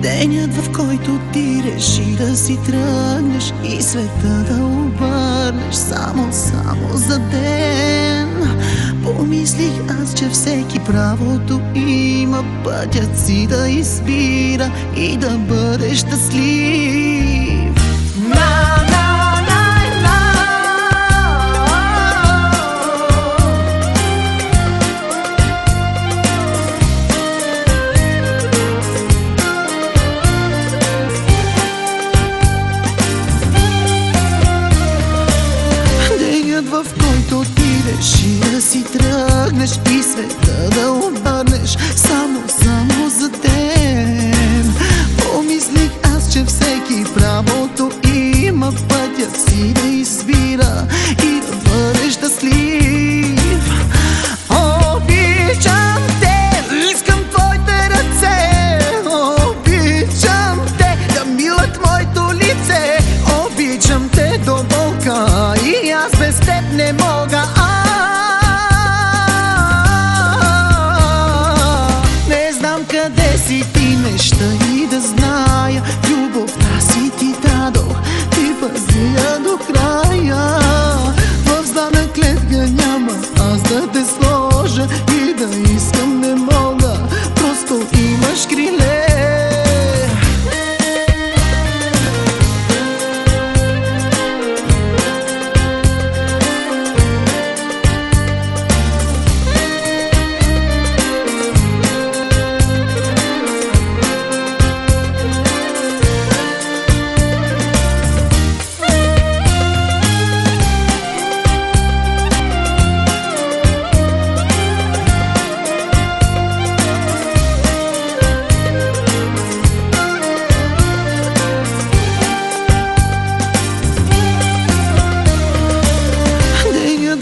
Денят, в който ти реши да си тръгнеш и света да обърнеш само за ден. Помислих аз, че всеки правото има пътят си да избира и да бъде щастлив. В който ти реши да си тръгнеш и света да обърнеш само за ден. Помислих аз, че всеки правото има пътят си да избира и да бъде щастлив. Обичам те, искам твоите ръце, обичам те да милат моето лице, обичам те до болка и аз без теб не мога. Не знам къде си ти, неща и да зная, любовта си ти дадох, ти пази я до края. В златна клетка няма аз да те сложа и да искам не мога, просто имаш криле.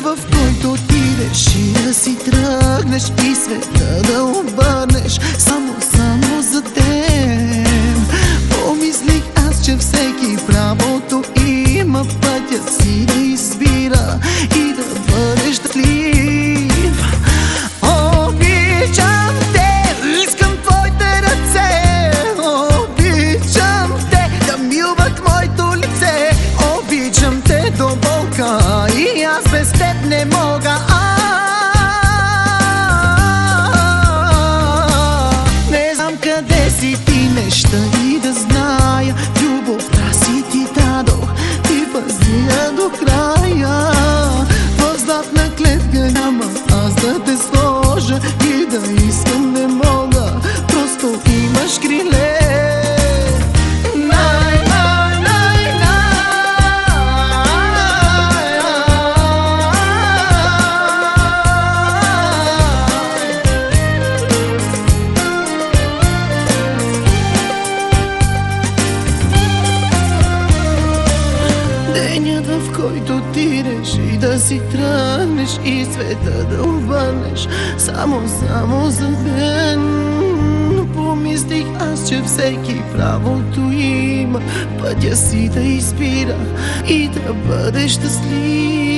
В който ти реши да си тръгнеш и света да обърнеш само за ден. Помислих аз, че всеки правото има пътят си да избира и да бъде щастлив. Обичам те, искам твоите ръце, обичам те да милват моето лице, обичам те до болка и аз без теб не мога. Не знам къде си ти, неща и да зная, любовта си ти дадох, ти пази я до края. В златна клетка няма аз да те сложа и да искам не мога, просто имаш криле. Денят, в който ти реши да си тръгнеш и света да обърнеш само за ден. Помислих аз, че всеки правото има пътя си да избира и да бъде щастлив.